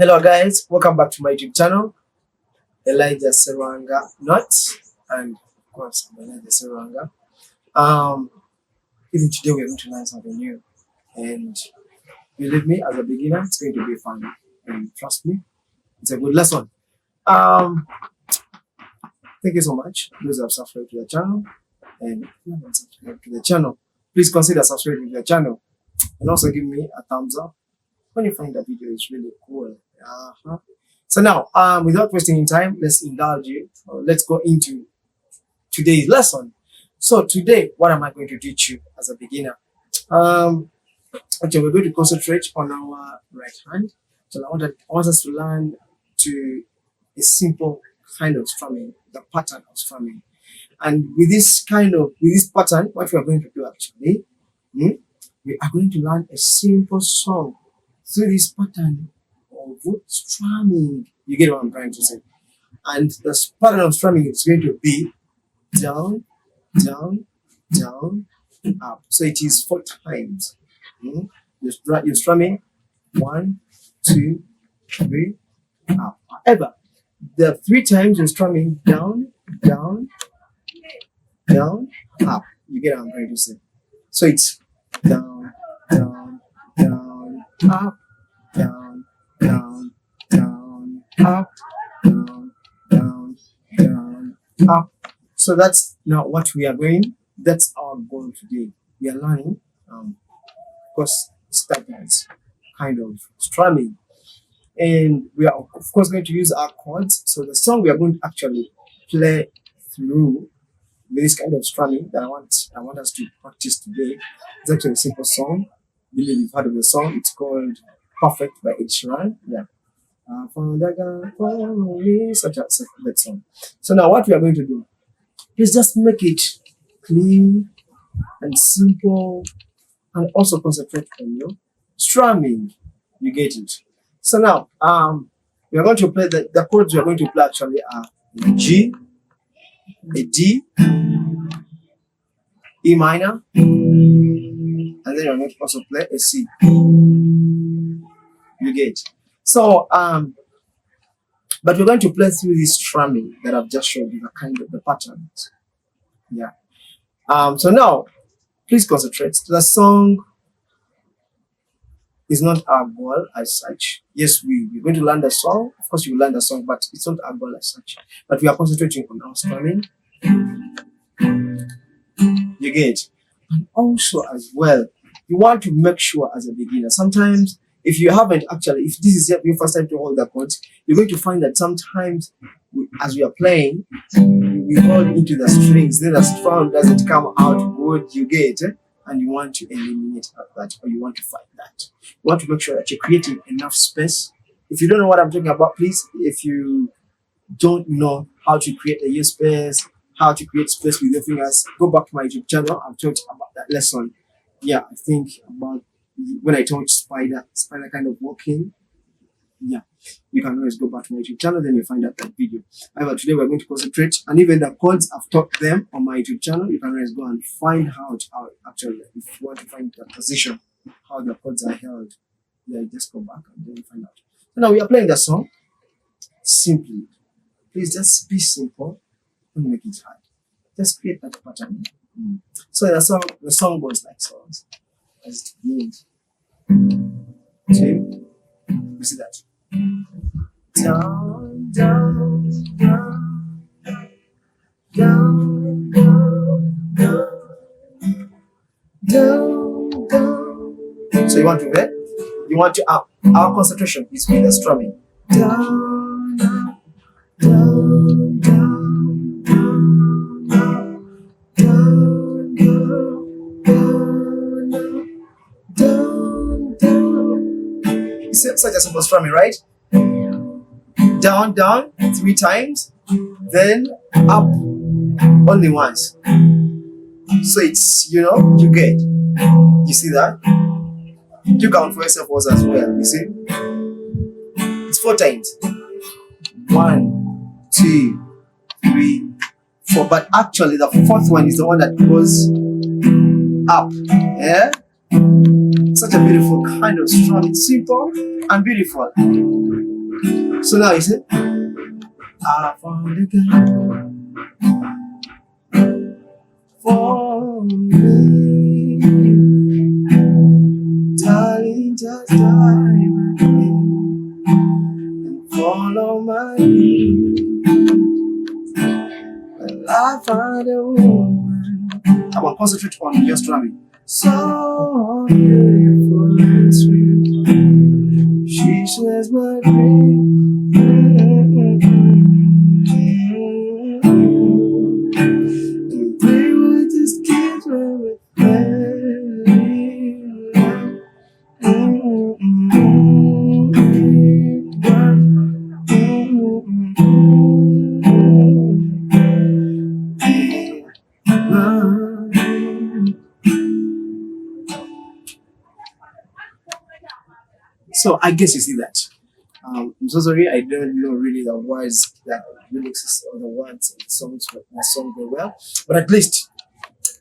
Hello guys, welcome back to my YouTube channel, Elijah Serwanga Nuts, and of course I'm Elijah Serwanga. Even today we're going to learn something new, and believe me, as a beginner, it's going to be fun, and trust me, it's a good lesson. Um, Thank you so much. Those who have subscribed to the channel, and if you haven't subscribed to the channel, please consider subscribing to the channel, and also give me a thumbs up when you find the video is really cool. So now, without wasting time, let's indulge you. Let's go into today's lesson. So today, what am I going to teach you as a beginner? Actually, we're going to concentrate on our right hand. So I want us to learn to a simple kind of strumming, the pattern of strumming. And with this pattern, what we are going to do actually, we are going to learn a simple song through this pattern of strumming. You get what I'm trying to say? And the pattern of strumming is going to be down, down, down, up. So it is 4 times. You're strumming 1, 2, 3, up. However, the 3 times you're strumming down, down, down, up. You get what I'm trying to say? So it's down, down, down, up, down, down, down, up, down, down, down, up. So that's now what we are going. That's our goal today. We are learning, of course, statements, kind of strumming, and we are of course going to use our chords. So the song we are going to actually play through this kind of strumming that I want us to practice today. It's actually a simple song. I believe you've heard of the song. It's called Perfect by Ed Sheeran. Yeah. Such a that song. So now what we are going to do is just make it clean and simple, and also concentrate on your strumming. You get it? So now we are going to play the chords we are going to play actually are a G, a D, E minor, and then you're going to also play a C. You get? So but we're going to play through this strumming that I've just showed you, the kind of the patterns. Yeah. So now please concentrate. The song is not our goal as such. Yes, we're going to learn the song. Of course, you will learn the song, but it's not our goal as such. But we are concentrating on our strumming. You get? And also as well, you want to make sure as a beginner, sometimes if you haven't actually, if this is your first time to hold the chords, you're going to find that sometimes as we are playing, we hold into the strings, then the strum doesn't come out good, you get, and you want to eliminate that, or you want to fight that. You want to make sure that you're creating enough space. If you don't know what I'm talking about, please, if you don't know how to create a U space, how to create space with your fingers, go back to my YouTube channel. I've talked about that lesson. Yeah, I think about when I taught spider kind of walking. Yeah, you can always go back to my YouTube channel, then you find out that video. However, today we're going to concentrate, and even the chords, I've taught them on my YouTube channel. You can always go and find out how actually, if you want to find the position, how the chords are held. Yeah, just go back and then you find out. So now we are playing the song simply. Please just be simple. Don't make it hard. Just create that pattern. So the song goes like so. As it begins. You see that? Down, down, down, down, down, down, down. So you want to where? You want to up. Our concentration is with the strumming. Down, down, down, down, down, down, down, down. It's such a simple strumming, right? Down, down 3 times, then up only once. So it's, you get. You see that? You count for yourself also as well, you see? It's 4 times. 1, 2, 3, 4. But actually the 4th one is the one that goes up. Yeah? Such a beautiful kind of strum. It's simple and beautiful. So now you say, I found a girl for me. Darling, just dive in and follow my lead. Well, I find a woman. I will concentrate on your strumming. So beautiful and sweet. She shares my dream. And they were just kids with So I guess you see that. I'm so sorry, I don't know really the words, the lyrics or the words of the songs, but my song very well. But at least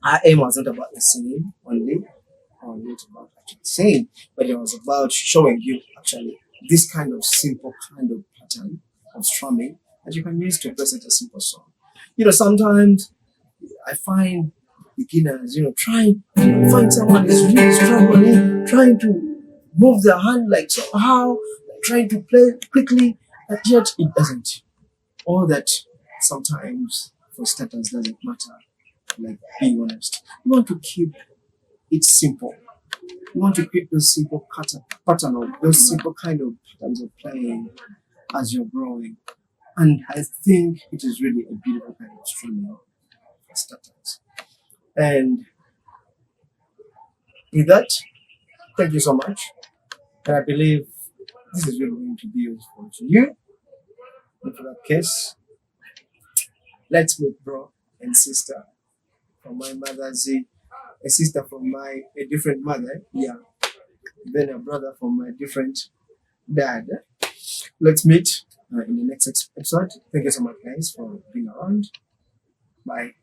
our aim was not about the singing only, or not about actually singing, but it was about showing you actually this kind of simple kind of pattern of strumming that you can use to present a simple song. Sometimes I find beginners, trying to find someone is really struggling, trying to move their hand like somehow, trying to play quickly, but yet it doesn't. All that sometimes for starters doesn't matter. Like being honest, you want to keep it simple. You want to keep those simple pattern of those simple kind of patterns of playing as you're growing. And I think it is really a beautiful kind of strumming for starters. And with that, thank you so much. And I believe this is really going to be useful to you. And for that case, let's meet bro and sister from my mother Z, a sister from a different mother, yeah, then a brother from my different dad. Let's meet in the next episode. Thank you so much, guys, for being around. Bye.